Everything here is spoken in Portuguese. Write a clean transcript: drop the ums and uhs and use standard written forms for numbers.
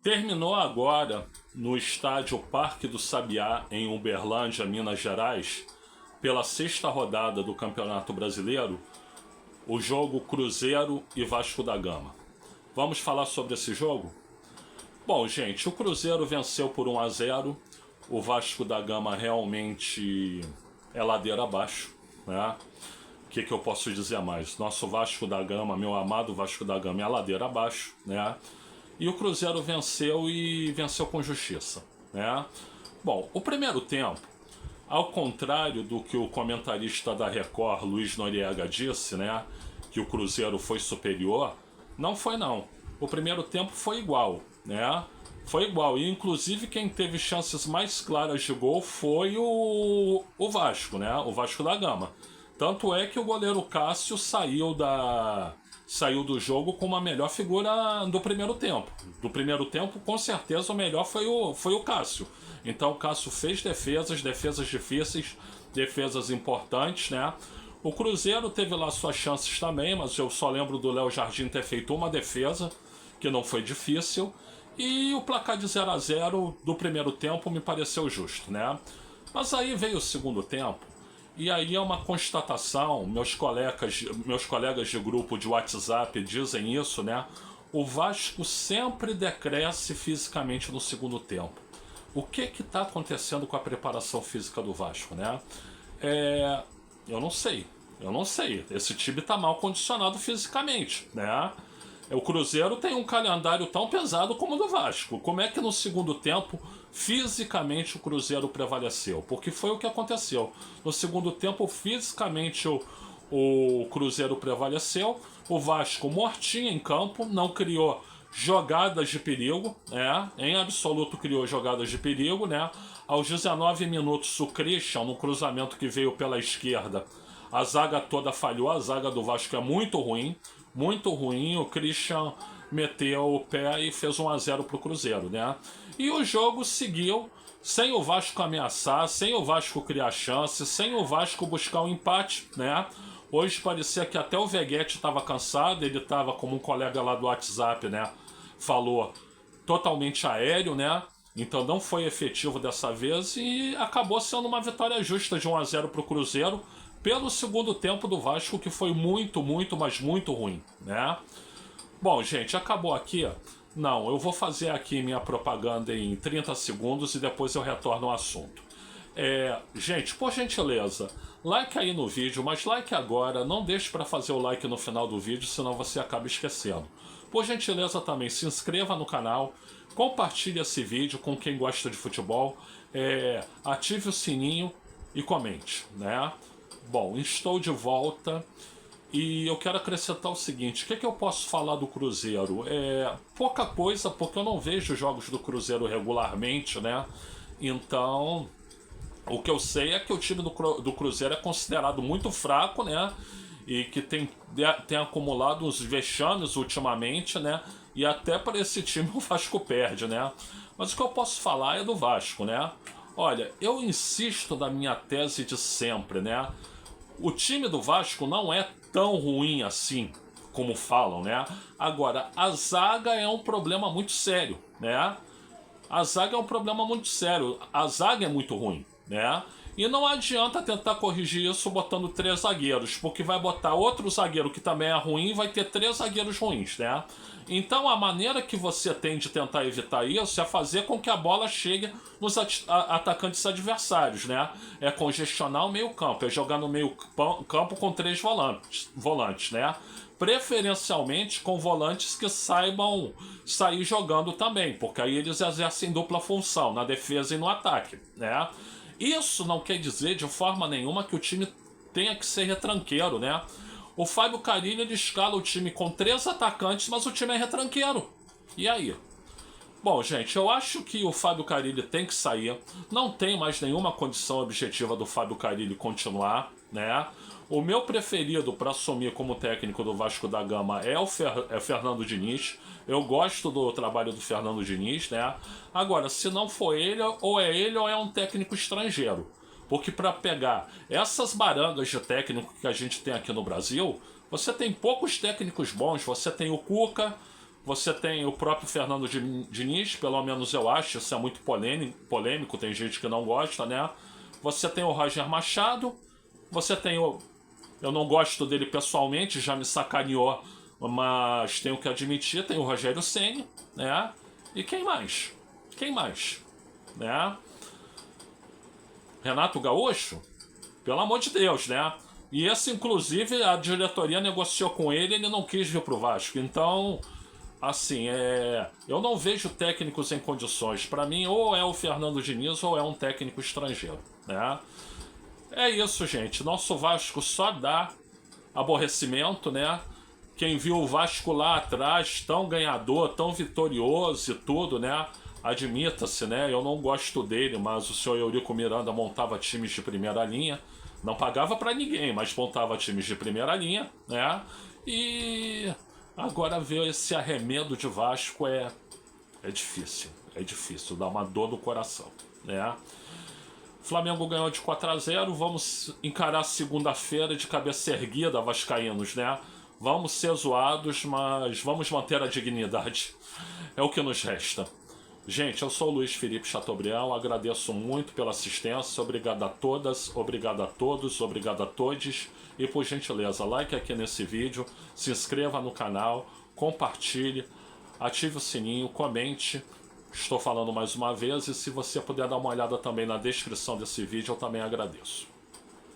Terminou agora no estádio Parque do Sabiá, em Uberlândia, Minas Gerais, pela sexta rodada do Campeonato Brasileiro, o jogo Cruzeiro e Vasco da Gama. Vamos falar sobre esse jogo? Bom, gente, o Cruzeiro venceu por 1-0. O Vasco da Gama realmente é ladeira abaixo, né? O que eu posso dizer mais? Nosso Vasco da Gama, meu amado Vasco da Gama, é a ladeira abaixo, né? E o Cruzeiro venceu e venceu com justiça, né? Bom, o primeiro tempo, ao contrário do que o comentarista da Record, Luiz Noriega, disse, né? Que o Cruzeiro foi superior, não foi não. O primeiro tempo foi igual, né? Foi igual, e inclusive quem teve chances mais claras de gol foi o Vasco, né? O Vasco da Gama. Tanto é que o goleiro Cássio saiu do jogo com uma melhor figura do primeiro tempo. Do primeiro tempo, com certeza, o melhor foi o Cássio. Então o Cássio fez defesas difíceis, defesas importantes, né? O Cruzeiro teve lá suas chances também, mas eu só lembro do Léo Jardim ter feito uma defesa, que não foi difícil. E o placar de 0-0 do primeiro tempo me pareceu justo, né? Mas aí veio o segundo tempo, e aí é uma constatação, meus colegas de grupo de WhatsApp dizem isso, né? O Vasco sempre decresce fisicamente no segundo tempo. O que está acontecendo com a preparação física do Vasco, né? Eu não sei. Esse time está mal condicionado fisicamente, né? O Cruzeiro tem um calendário tão pesado como o do Vasco. Como é que no segundo tempo, fisicamente, o Cruzeiro prevaleceu? Porque foi o que aconteceu. No segundo tempo, fisicamente, o Cruzeiro prevaleceu. O Vasco mortinho em campo, não criou jogadas de perigo, né? Em absoluto criou jogadas de perigo, né? Aos 19 minutos, o Christian, no cruzamento que veio pela esquerda, a zaga toda falhou. A zaga do Vasco é muito ruim. Muito ruim, o Christian meteu o pé e fez 1-0 pro Cruzeiro, né? E o jogo seguiu sem o Vasco ameaçar, sem o Vasco criar chance, sem o Vasco buscar um empate, né? Hoje parecia que até o Veguete estava cansado, ele estava, como um colega lá do WhatsApp, né? Falou, totalmente aéreo, né? Então não foi efetivo dessa vez e acabou sendo uma vitória justa de 1-0 pro Cruzeiro, pelo segundo tempo do Vasco, que foi muito, mas muito ruim, né? Bom, gente, acabou aqui? Não, eu vou fazer aqui minha propaganda em 30 segundos e depois eu retorno ao assunto. Gente, por gentileza, like aí no vídeo, mas like agora, não deixe para fazer o like no final do vídeo, senão você acaba esquecendo. Por gentileza também, se inscreva no canal, compartilhe esse vídeo com quem gosta de futebol, ative o sininho e comente, né? Bom, estou de volta e eu quero acrescentar o seguinte: o que eu posso falar do Cruzeiro? Pouca coisa, porque eu não vejo jogos do Cruzeiro regularmente, né? Então, o que eu sei é que o time do Cruzeiro é considerado muito fraco, né? E que tem acumulado uns vexames ultimamente, né? E até para esse time o Vasco perde, né? Mas o que eu posso falar é do Vasco, né? Olha, eu insisto na minha tese de sempre, né? O time do Vasco não é tão ruim assim como falam, né? Agora, a zaga é um problema muito sério, né? A zaga é um problema muito sério. A zaga é muito ruim, né? E não adianta tentar corrigir isso botando 3 zagueiros, porque vai botar outro zagueiro que também é ruim e vai ter 3 zagueiros ruins, né? Então a maneira que você tem de tentar evitar isso é fazer com que a bola chegue nos atacantes adversários, né? É congestionar o meio campo, é jogar no meio campo com 3 volantes, né? Preferencialmente com volantes que saibam sair jogando também, porque aí eles exercem dupla função, na defesa e no ataque, né? Isso não quer dizer de forma nenhuma que o time tenha que ser retranqueiro, né? O Fábio Carilli, ele escala o time com 3 atacantes, mas o time é retranqueiro. E aí? Bom, gente, eu acho que o Fábio Carilli tem que sair. Não tem mais nenhuma condição objetiva do Fábio Carilli continuar, né? O meu preferido para assumir como técnico do Vasco da Gama é o Fernando Diniz. Eu gosto do trabalho do Fernando Diniz, né? Agora, se não for ele ou é um técnico estrangeiro. Porque para pegar essas barangas de técnico que a gente tem aqui no Brasil, você tem poucos técnicos bons. Você tem o Cuca, Você tem o próprio Fernando Diniz, pelo menos eu acho, isso é muito polêmico, tem gente que não gosta, né? Você tem o Roger Machado, você tem o... Eu não gosto dele pessoalmente, já me sacaneou, mas tenho que admitir, tem o Rogério Ceni, né? E quem mais? Quem mais? Né? Renato Gaúcho? Pelo amor de Deus, né? E esse, inclusive, a diretoria negociou com ele, ele não quis vir pro Vasco. Então, assim, eu não vejo técnicos em condições. Para mim, ou é o Fernando Diniz ou é um técnico estrangeiro, né? É isso, gente. Nosso Vasco só dá aborrecimento, né? Quem viu o Vasco lá atrás, tão ganhador, tão vitorioso e tudo, né? Admita-se, né? Eu não gosto dele, mas o senhor Eurico Miranda montava times de primeira linha. Não pagava para ninguém, mas montava times de primeira linha, né? E agora ver esse arremedo de Vasco é difícil, dá uma dor no coração, né? Flamengo ganhou de 4-0, vamos encarar segunda-feira de cabeça erguida, vascaínos, né? Vamos ser zoados, mas vamos manter a dignidade. É o que nos resta. Gente, eu sou o Luiz Felipe Chateaubriand, agradeço muito pela assistência, obrigado a todas, obrigado a todos, obrigado a todes. E por gentileza, like aqui nesse vídeo, se inscreva no canal, compartilhe, ative o sininho, comente. Estou falando mais uma vez e se você puder dar uma olhada também na descrição desse vídeo, eu também agradeço.